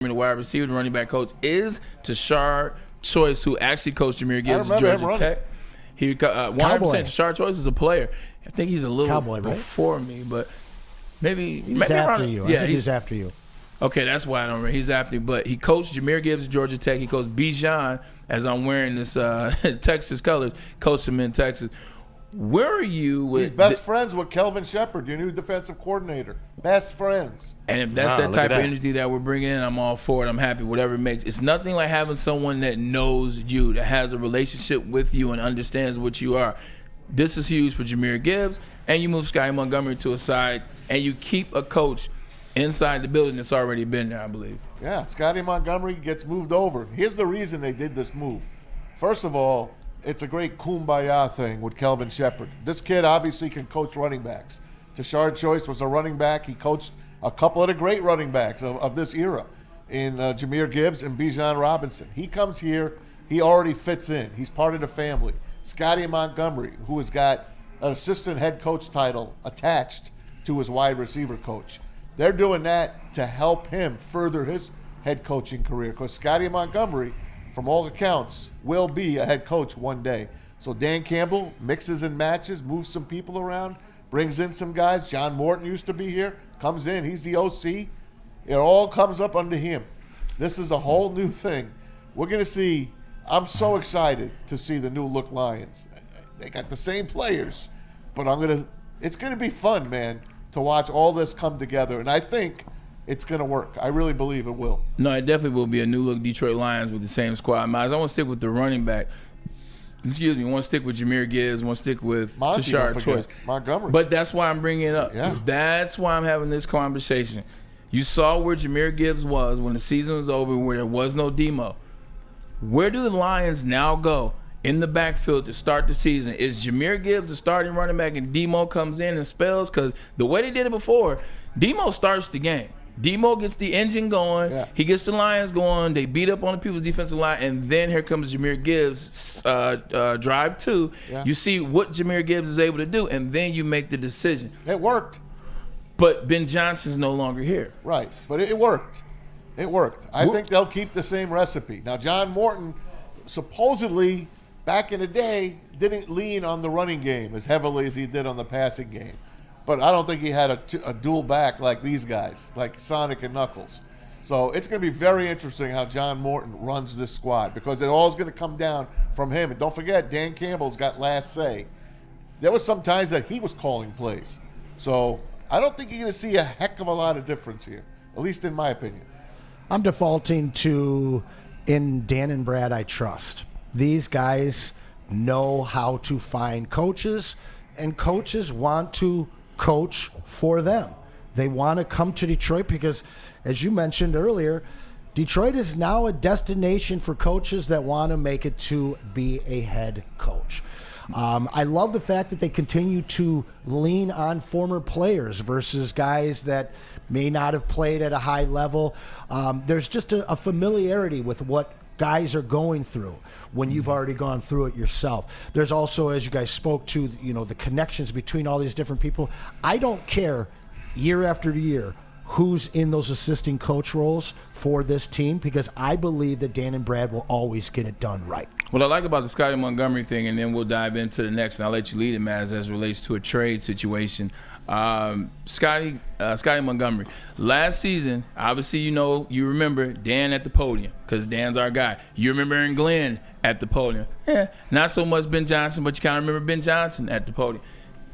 the wide receiver, the running back coach, is Tashard Choice, who actually coached Jahmyr Gibbs at Georgia Tech. He 100% Tashard Choice is a player. I think he's a little before me, but maybe after you. Yeah, he's after you. Okay, that's why I don't remember. He's after you. But he coached Jahmyr Gibbs at Georgia Tech. He coached Bijan, as I'm wearing this Texas colors, coached him in Texas. Where are you with... He's best friends with Kelvin Shepard, your new defensive coordinator. Best friends. And if that's that type of energy that we're bringing in, I'm all for it. I'm happy, whatever it makes. It's nothing like having someone that knows you, that has a relationship with you and understands what you are. This is huge for Jahmyr Gibbs, and you move Scotty Montgomery to a side, and you keep a coach inside the building that's already been there, I believe. Yeah, Scotty Montgomery gets moved over. Here's the reason they did this move. First of all, it's a great kumbaya thing with Kelvin Shepard. This kid obviously can coach running backs. Tashard Choice was a running back. He coached a couple of the great running backs of this era in Jahmyr Gibbs and Bijan Robinson. He comes here. He already fits in. He's part of the family. Scotty Montgomery, who has got an assistant head coach title attached to his wide receiver coach. They're doing that to help him further his head coaching career, because Scotty Montgomery, from all accounts, will be a head coach one day. So Dan Campbell mixes and matches, moves some people around, brings in some guys. John Morton used to be here, comes in. He's the OC. It all comes up under him. This is a whole new thing. We're going to see. I'm so excited to see the new look Lions. They got the same players, but it's going to be fun, man, to watch all this come together. And I think it's going to work. I really believe it will. No, it definitely will be a new look Detroit Lions with the same squad. Miles, I want to stick with the running back. Excuse me. I want to stick with Jahmyr Gibbs. I want to stick with Tashard Choice. Montgomery. But that's why I'm bringing it up. Yeah. That's why I'm having this conversation. You saw where Jahmyr Gibbs was when the season was over, where there was no demo. Where do the Lions now go in the backfield to start the season? Is Jahmyr Gibbs the starting running back and Demo comes in and spells? Because the way they did it before, Demo starts the game. Demo gets the engine going. Yeah. He gets the Lions going. They beat up on the people's defensive line. And then here comes Jahmyr Gibbs, drive two. Yeah. You see what Jahmyr Gibbs is able to do, and then you make the decision. It worked. But Ben Johnson's no longer here. Right, but it worked. It worked. I think they'll keep the same recipe. Now, John Morton supposedly, back in the day, didn't lean on the running game as heavily as he did on the passing game. But I don't think he had a dual back like these guys, like Sonic and Knuckles. So it's going to be very interesting how John Morton runs this squad, because it all is going to come down from him. And don't forget, Dan Campbell's got last say. There was some times that he was calling plays. So I don't think you're going to see a heck of a lot of difference here, at least in my opinion. I'm defaulting to, in Dan and Brad, I trust. These guys know how to find coaches, and coaches want to coach for them. They want to come to Detroit because, as you mentioned earlier, Detroit is now a destination for coaches that want to make it to be a head coach. I love the fact that they continue to lean on former players versus guys that may not have played at a high level. There's just a familiarity with what guys are going through when you've already gone through it yourself. There's also, as you guys spoke to, the connections between all these different people. I don't care year after year who's in those assisting coach roles for this team, because I believe that Dan and Brad will always get it done right. What I like about the Scotty Montgomery thing, and then we'll dive into the next, and I'll let you lead it, Maz, as it relates to a trade situation. Scotty Montgomery. Last season, obviously, you remember Dan at the podium, because Dan's our guy. You remember Aaron Glenn at the podium. Not so much Ben Johnson, but you kind of remember Ben Johnson at the podium.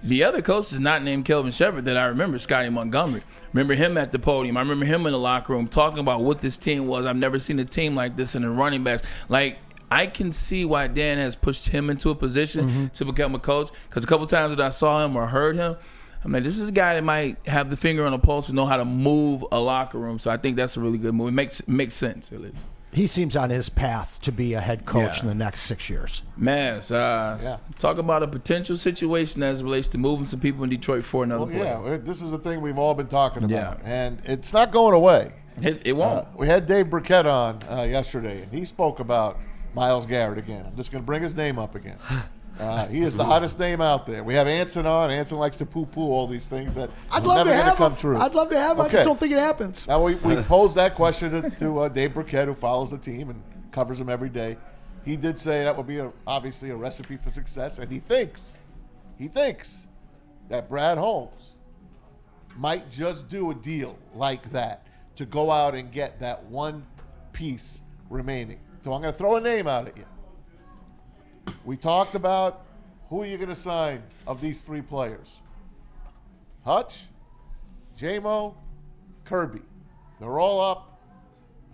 The other coach is not named Kelvin Shepard that I remember, Scotty Montgomery. Remember him at the podium. I remember him in the locker room talking about what this team was. I've never seen a team like this in the running backs. Like, I can see why Dan has pushed him into a position to become a coach, because a couple times that I saw him or heard him, I'm like, this is a guy that might have the finger on the pulse and know how to move a locker room. So I think that's a really good move. It makes sense, at least. He seems on his path to be a head coach in the next 6 years. Maz, talk about a potential situation as it relates to moving some people in Detroit for another player. Yeah, this is the thing we've all been talking about, and it's not going away. It won't. We had Dave Burkett on yesterday, and he spoke about Myles Garrett again. I'm just going to bring his name up again. He is the hottest name out there. We have Anson on. Anson likes to poo-poo all these things that I'd are love never to going to have come him. true. I'd love to have him. I Okay. just don't think it happens. Now, we posed that question to Dave Burkett, who follows the team and covers them every day. He did say that would be obviously a recipe for success, and he thinks that Brad Holmes might just do a deal like that to go out and get that one piece remaining. So I'm going to throw a name out at you. We talked about who are you going to sign of these three players? Hutch, J-Mo, Kirby. They're all up.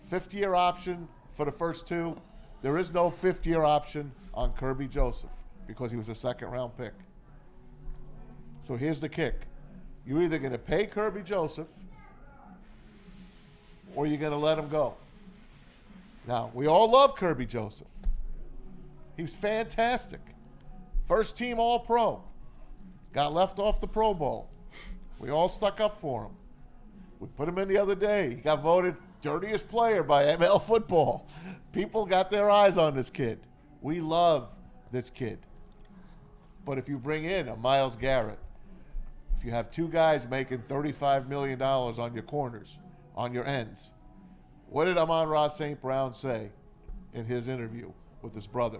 Fifth-year option for the first two. There is no fifth-year option on Kirby Joseph because he was a second-round pick. So here's the kick. You're either going to pay Kirby Joseph or you're going to let him go. Now, we all love Kirby Joseph. He was fantastic. First team All-Pro. Got left off the Pro Bowl. We all stuck up for him. We put him in the other day. He got voted dirtiest player by ML Football. People got their eyes on this kid. We love this kid. But if you bring in a Myles Garrett, if you have two guys making $35 million on your corners, on your ends, what did Amon-Ra St. Brown say in his interview with his brother?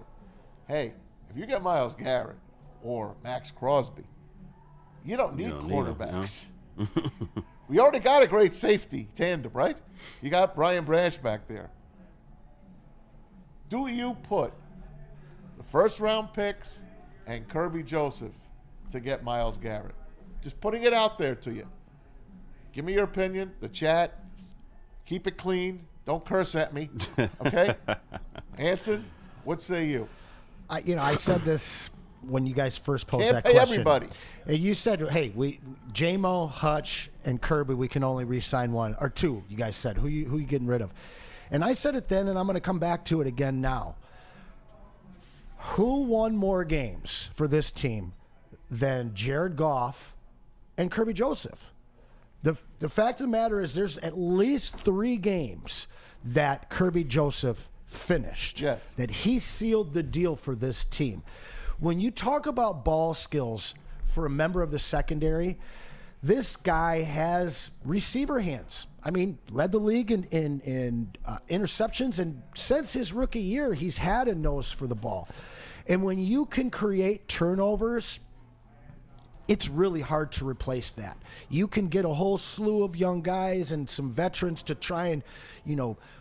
Hey, if you get Myles Garrett or Max Crosby, you don't need quarterbacks. We already got a great safety tandem, right? You got Brian Branch back there. Do you put the first-round picks and Kirby Joseph to get Myles Garrett? Just putting it out there to you. Give me your opinion, the chat. Keep it clean. Don't curse at me, okay? Anson, what say you? I said this when you guys first posed Can't that pay question. everybody. And you said, hey, J-Mo, Hutch, and Kirby, we can only re-sign one or two. You guys said who you getting rid of? And I said it then, and I'm going to come back to it again now. Who won more games for this team than Jared Goff and Kirby Joseph? The fact of the matter is there's at least 3 games that Kirby Joseph finished. Yes. That he sealed the deal for this team. When you talk about ball skills for a member of the secondary, this guy has receiver hands. I mean, led the league in interceptions, and since his rookie year, he's had a nose for the ball. And when you can create turnovers, it's really hard to replace that. You can get a whole slew of young guys and some veterans to try and,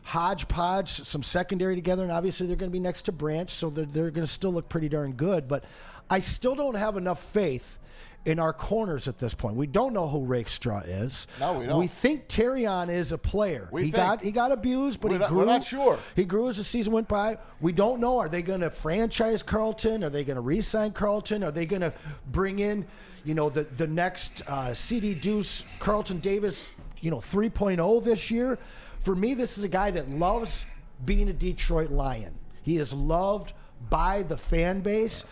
hodgepodge some secondary together, and obviously they're going to be next to Branch, so they're going to still look pretty darn good. But I still don't have enough faith in our corners at this point. We don't know who Rakestraw is. No, we don't. We think Terrion is a player. He got abused, but we're not sure. He grew as the season went by. We don't know. Are they going to franchise Carlton? Are they going to re-sign Carlton? Are they going to bring in, the next CD Deuce, Carlton Davis, 3.0 this year? For me, this is a guy that loves being a Detroit Lion. He is loved by the fan base,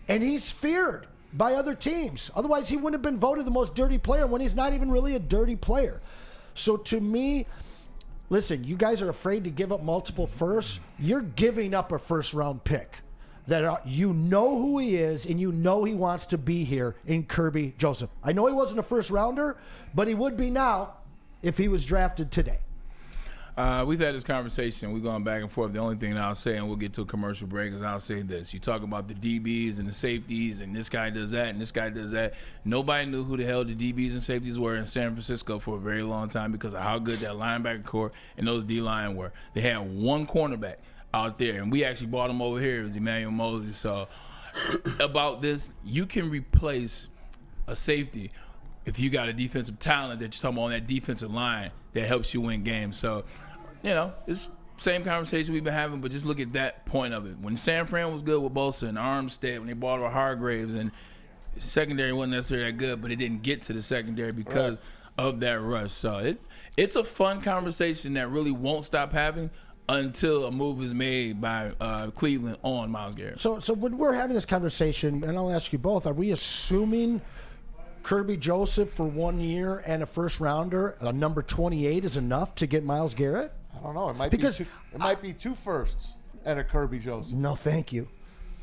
and he's feared by other teams. Otherwise, he wouldn't have been voted the most dirty player when he's not even really a dirty player. So to me, listen, you guys are afraid to give up multiple firsts. You're giving up a first-round pick that you know who he is and you know he wants to be here in Kirby Joseph. I know he wasn't a first-rounder, but he would be now if he was drafted today. We've had this conversation. We're going back and forth. The only thing that I'll say, and we'll get to a commercial break, is I'll say this. You talk about the DBs and the safeties, and this guy does that, and this guy does that. Nobody knew who the hell the DBs and safeties were in San Francisco for a very long time because of how good that linebacker core and those D-line were. They had one cornerback out there, and we actually brought him over here. It was Emmanuel Moses. So about this, you can replace a safety if you got a defensive talent that you're talking about on that defensive line that helps you win games. So, it's same conversation we've been having, but just look at that point of it. When San Fran was good with Bosa and Armstead, when they bought over Hargraves, and the secondary wasn't necessarily that good, but it didn't get to the secondary because of that rush. So it's a fun conversation that really won't stop having until a move is made by Cleveland on Myles Garrett. So when we're having this conversation, and I'll ask you both, are we assuming Kirby Joseph for 1 year and a first rounder, a number 28, is enough to get Myles Garrett? I don't know. It might Because be two firsts and a Kirby Joseph. No, thank you.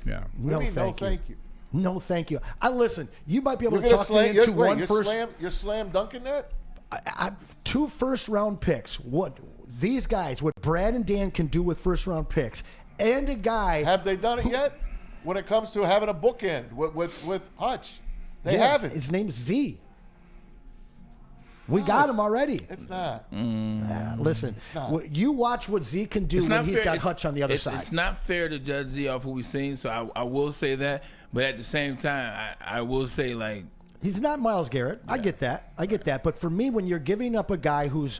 Yeah. No, What do you mean, thank you. thank you. No, thank you. Listen, you might be able You're to gonna talk me into you're slam dunking that? 2 first-round picks. What these guys, what Brad and Dan can do with first-round picks, and a guy. Have they done it yet? When it comes to having a bookend with Hutch, they Yes, haven't. his name's Z. We No, got it's- him already. It's not. Listen, not. you watch what Z can do when he's got Hutch on the other side. It's not fair to judge Z off who we've seen, so I will say that. But at the same time, I will say, like, He's not Myles Garrett. I get that. But for me, when you're giving up a guy who's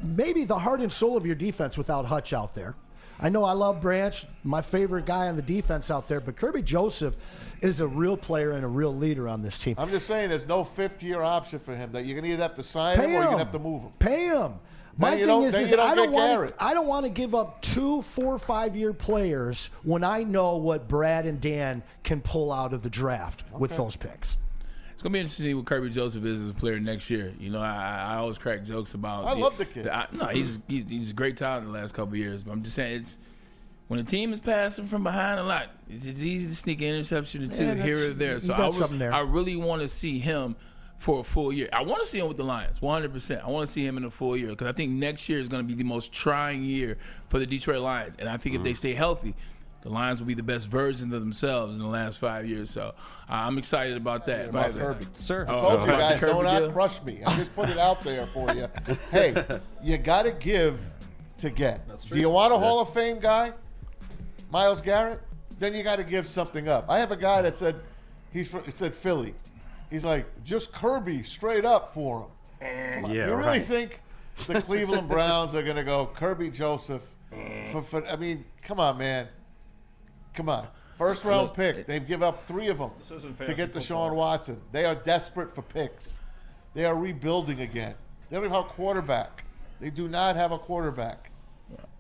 maybe the heart and soul of your defense without Hutch out there. I know I love Branch, my favorite guy on the defense out there, but Kirby Joseph is a real player and a real leader on this team. I'm just saying there's no fifth-year option for him. That you're going to either have to sign him or you're going to have to move him. Pay him. My you thing don't- is then you don't I get Garrett. don't want to give up 2 4 5-year players when I know what Brad and Dan can pull out of the draft with those picks. it's gonna be interesting to see what Kirby Joseph is as a player next year. You know, I always crack jokes about. I love the kid. No, he's a great talent the last couple of years. But I'm just saying, it's when a team is passing from behind a lot, it's easy to sneak an interception or two Yeah, here that's- or there. So you got something there. I really want to see him for a full year. I want to see him with the Lions, 100%. I want to see him in a full year because I think next year is going to be the most trying year for the Detroit Lions. And I think if they stay healthy, the Lions will be the best version of themselves in the last 5 years. So I'm excited about that. About Kirby. Sir. I told you guys, Kirby do not deal? crush me. I just put it out there for you. Hey, you got to give to get. Do you want a Hall of Fame guy, Myles Garrett? Then you got to give something up. I have a guy that said it said Philly. He's like, just Kirby straight up for him. Come on. Yeah, You really right. think the Cleveland Browns are going to go Kirby Joseph? I mean, come on, man. Come on. First round Look, pick. They've given up 3 of them isn't to fantasy get Deshaun football. Watson. They are desperate for picks. They are rebuilding again. They don't even have a quarterback. They do not have a quarterback.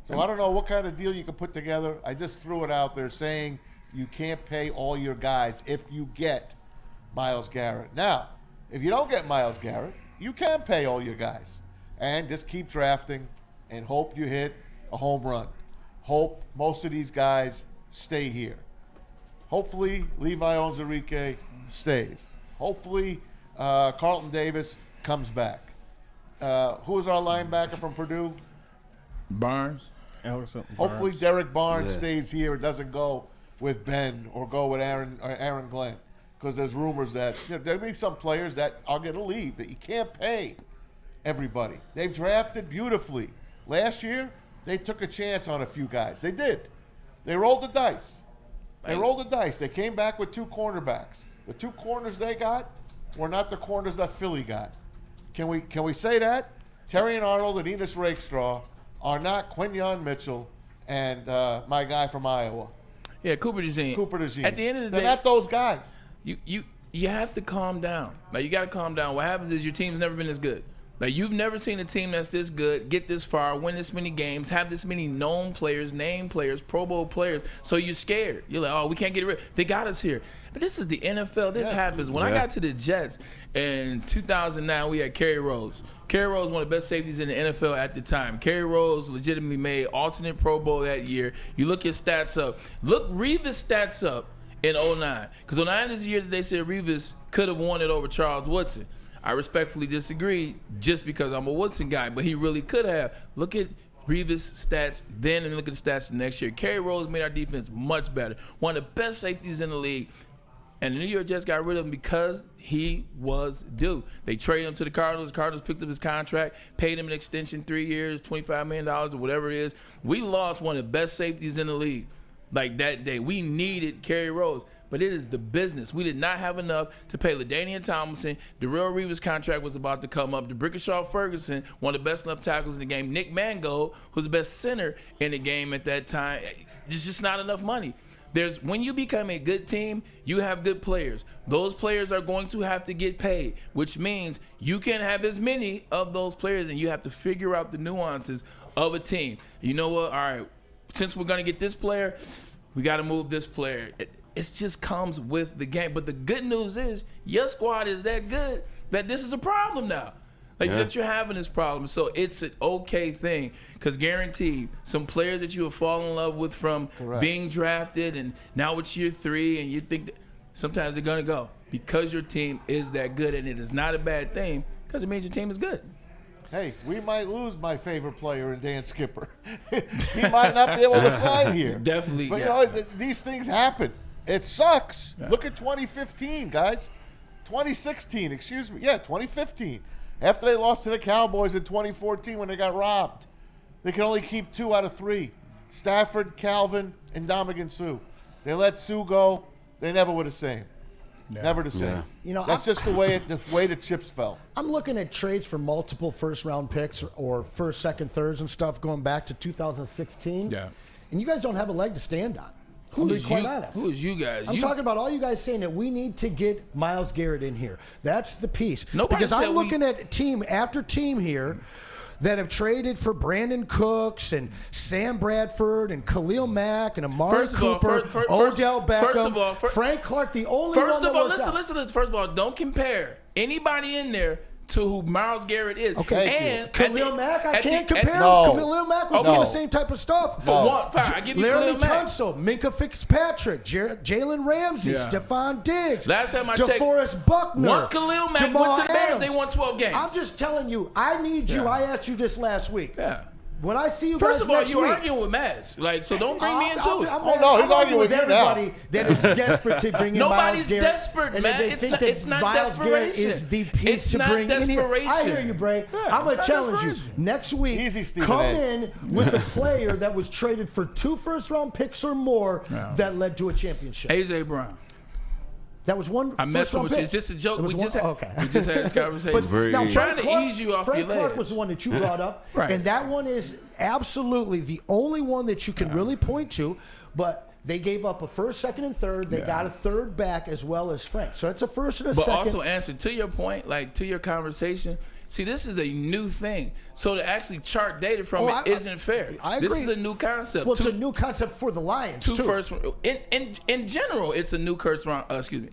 So I don't know what kind of deal you can put together. I just threw it out there saying you can't pay all your guys if you get Myles Garrett. Now, if you don't get Myles Garrett, you can pay all your guys. And just keep drafting and hope you hit a home run. Hope most of these guys stay here. Hopefully, Levi Onwuzurike stays. Hopefully, Carlton Davis comes back. Who is our linebacker from Purdue? Barnes. Hopefully, Derek Barnes stays here and doesn't go with Ben or go with Aaron Glenn. Because there's rumors that there'll be some players that are going to leave, that you can't pay everybody. They've drafted beautifully. Last year, they took a chance on a few guys. They did. They rolled the dice. They came back with 2 cornerbacks. The 2 corners they got were not the corners that Philly got. Can we say that? Terry and Arnold and Enos Rakestraw are not Quinyon Mitchell and my guy from Iowa, Yeah, Cooper DeJean. At the end of the they're day, not those guys. You have to calm down. Like, you got to calm down. What happens is your team's never been this good. Like, you've never seen a team that's this good, get this far, win this many games, have this many known players, named players, Pro Bowl players. So you're scared. You're like, oh, we can't get rid. They got us here. But this is the NFL. This happens. When I got to the Jets in 2009, we had Kerry Rose. Kerry Rose was one of the best safeties in the NFL at the time. Kerry Rose legitimately made alternate Pro Bowl that year. You look his stats up. Read the stats up in 09. Because 09 is the year that they said Revis could have won it over Charles Woodson. I respectfully disagree just because I'm a Woodson guy, but he really could have. Look at Revis' stats then and look at the stats the next year. Kerry Rose made our defense much better. One of the best safeties in the league. And the New York Jets got rid of him because he was due. They traded him to the Cardinals. The Cardinals picked up his contract, paid him an extension, 3 years, $25 million or whatever it is. We lost one of the best safeties in the league. Like that day, we needed Kerry Rose. But it is the business. We did not have enough to pay LaDainian Tomlinson. Darrelle Revis' contract was about to come up. DeBrickashaw Ferguson, one of the best left tackles in the game. Nick Mangold, who's the best center in the game at that time. There's just not enough money. When you become a good team, you have good players. Those players are going to have to get paid, which means you can't have as many of those players, and you have to figure out the nuances of a team. You know what? All right, since we're going to get this player, we got to move this player. It just comes with the game. But the good news is your squad is that good that this is a problem now. Like that you're having this problem. So it's an okay thing because guaranteed some players that you have fallen in love with from being drafted and now it's year 3 and you think that sometimes they're going to go because your team is that good, and it is not a bad thing because it means your team is good. Hey, we might lose my favorite player in Dan Skipper. He might not be able to sign here. Definitely. But, you know, these things happen. It sucks. Yeah. Look at 2015, guys. 2016, excuse me. Yeah, 2015. After they lost to the Cowboys in 2014 when they got robbed. They can only keep 2 out of 3. Stafford, Calvin, and Ndamukong Suh. They let Sue go. They never were the same. Yeah. Never the same. Yeah. You know, that's just the way the chips fell. I'm looking at trades for multiple first-round picks or first, second, thirds and stuff going back to 2016. Yeah. And you guys don't have a leg to stand on. Who is you guys? I'm talking about all you guys saying that we need to get Myles Garrett in here. That's the piece. Nobody because I'm looking at team after team here that have traded for Brandon Cooks and Sam Bradford and Khalil Mack and Amari Cooper, Odell Beckham, Frank Clark. The only first of all, listen. First of all, don't compare anybody in there to who Myles Garrett is. Okay, and Khalil Mack, I can't compare him. Khalil Mack was doing the same type of stuff. For one, fine, I give you Khalil Mack. Tunsil, Minka Fitzpatrick, Jalen Ramsey, Stephon Diggs, last time I checked, DeForest Buckner. Once Khalil Mack went to the Bears, they won 12 games. I'm just telling you, I need you. I asked you this last week. Yeah. When I see you First guys of all, next you're week, arguing with Maz. Like, so don't bring me into it. He's arguing with everybody that is desperate to bring in Nobody's Myles Garrett. desperate, man. It's not desperation. Is the piece to bring in here. I hear you, Bray. I'm going to challenge you. Next week, come in with a player that was traded for 2 first-round picks or more that led to a championship. A.J. Brown. That was one. I'm messing with you. It's just a joke. We just had this conversation. Now, I'm trying to ease you off your legs. Frank Clark was the one that you brought up, and that one is absolutely the only one that you can really point to. But they gave up a first, second, and third. They got a third back as well as Frank. So it's a first and a second. But also, answer to your point, like to your conversation. See, this is a new thing. So to actually chart data from it isn't fair. I agree. This is a new concept. Well, it's a new concept for the Lions, too. First, in general, it's a new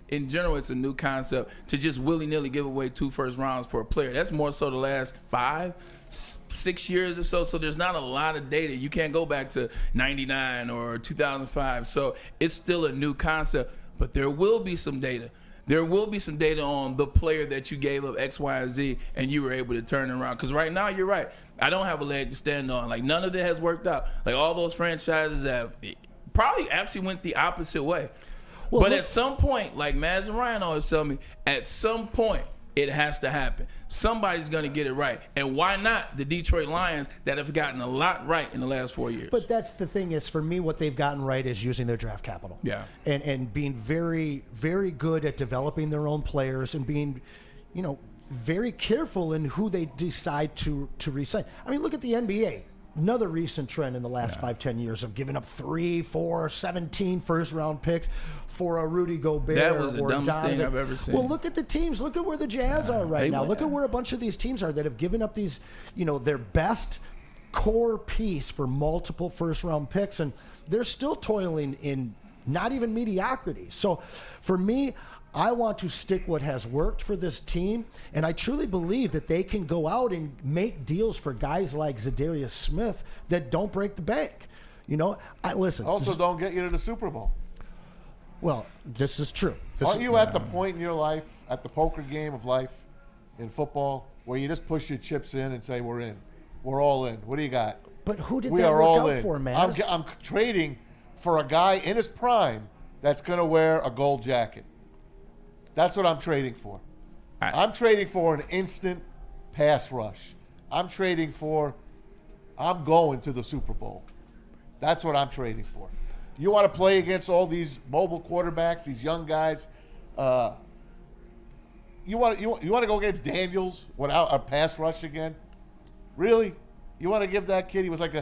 In general, it's a new concept to just willy-nilly give away 2 first rounds for a player. That's more so the last 5-6 years or so. So there's not a lot of data. You can't go back to 99 or 2005. So it's still a new concept, but there will be some data. There will be some data on the player that you gave up X, Y, and Z, and you were able to turn it around. Because right now, you're right. I don't have a leg to stand on. Like, none of it has worked out. Like, all those franchises have probably actually went the opposite way. Well, but at some point, like Maz and Ryan always tell me, at some point, it has to happen. Somebody's going to get it right. And why not the Detroit Lions that have gotten a lot right in the last 4 years? But that's the thing is, for me, what they've gotten right is using their draft capital. Yeah. And being very, very good at developing their own players and being, very careful in who they decide to re-sign. I mean, look at the NBA. Another recent trend in the last 5-10 years of giving up 3, 4, 17 first-round picks for a Rudy Gobert. That was the dumbest thing I've ever seen. Well, look at the teams. Look at where the Jazz are right now. Look at where a bunch of these teams are that have given up these, their best core piece for multiple first-round picks, and they're still toiling in not even mediocrity. So, for me, I want to stick what has worked for this team, and I truly believe that they can go out and make deals for guys like Zadarius Smith that don't break the bank. Listen. Also, don't get you to the Super Bowl. Well, this is true. Aren't you at the point in your life, at the poker game of life in football, where you just push your chips in and say, we're in. We're all in. What do you got? But who did that work out for, man? I'm trading for a guy in his prime that's going to wear a gold jacket. That's what I'm trading for. I'm trading for an instant pass rush. I'm going to the Super Bowl. That's what I'm trading for. You want to play against all these mobile quarterbacks, these young guys. You want to go against Daniels without a pass rush again? Really? You want to give that kid? He was like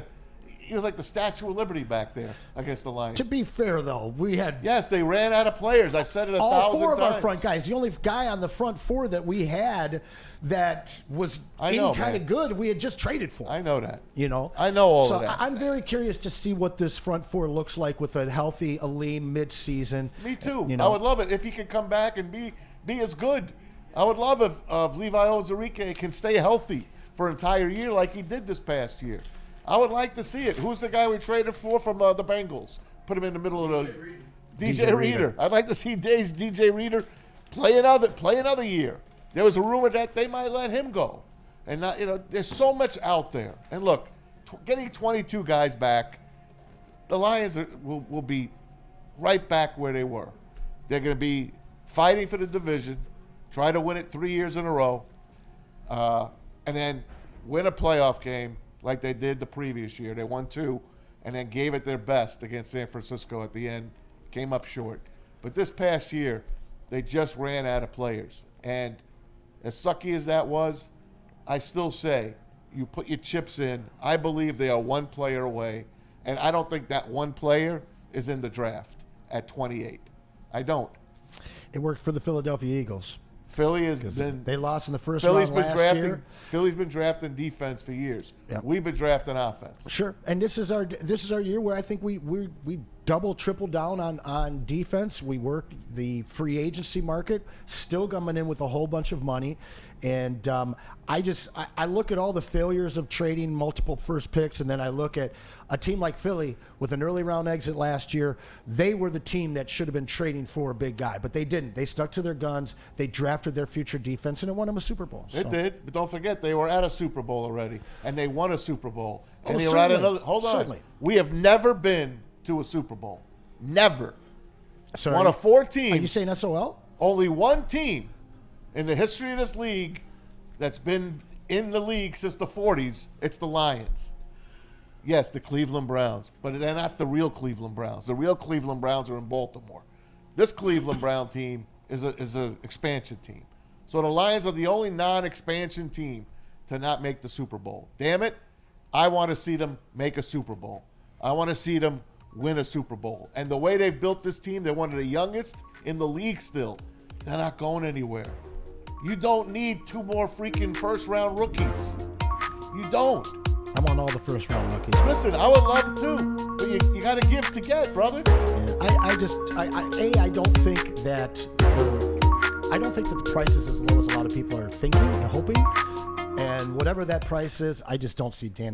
the Statue of Liberty back there against the Lions. To be fair, though, we had... Yes, they ran out of players. I've said it 1,000 times. All 4 of our front guys. The only guy on the front 4 that we had that was any kind of good, we had just traded for. I know that. I know all of that. So I'm very curious to see what this front 4 looks like with a healthy Aleem mid-season. Me too. I would love it if he could come back and be as good I would love if Levi Onwuzurike can stay healthy for an entire year like he did this past year. I would like to see it. Who's the guy we traded for from the Bengals? Put him in the middle of the DJ Reader. I'd like to see DJ Reader play another year. There was a rumor that they might let him go. And not, there's so much out there. And look, getting 22 guys back, the Lions will be right back where they were. They're going to be fighting for the division, try to win it 3 years in a row, and then win a playoff game like they did the previous year. They won 2 and then gave it their best against San Francisco at the end, came up short. But this past year, they just ran out of players. And as sucky as that was, I still say you put your chips in. I believe they are one player away, and I don't think that one player is in the draft at 28. I don't. It worked for the Philadelphia Eagles. Philly has been. They lost in the first round last year. Philly's been drafting defense for years. Yep. We've been drafting offense. Sure, and this is our year where I think we double, triple down on defense. We work the free agency market, still coming in with a whole bunch of money, and I look at all the failures of trading multiple first picks, and then I look at a team like Philly with an early round exit last year. They were the team that should have been trading for a big guy, but they didn't. They stuck to their guns. They drafted their future defense, and it won them a Super Bowl. It did, but don't forget they were at a Super Bowl already, and they won a Super Bowl. And they certainly. were at another. Hold on, Certainly. We have never been to a Super Bowl. Never. So One of 4 teams. Are you saying SOL? Only one team in the history of this league that's been in the league since the 40s. It's the Lions. Yes, the Cleveland Browns, but they're not the real Cleveland Browns. The real Cleveland Browns are in Baltimore. This Cleveland Brown team is an expansion team. So the Lions are the only non-expansion team to not make the Super Bowl. Damn it, I want to see them make a Super Bowl. I want to see them win a Super Bowl. And the way they've built this team, they're one of the youngest in the league still. They're not going anywhere. You don't need 2 more freaking first-round rookies. You don't. I want all the first round rookies. Listen, I would love to, but you got to give to get, brother. Yeah. I don't think that the price is as low as a lot of people are thinking and hoping. And whatever that price is, I just don't see Dan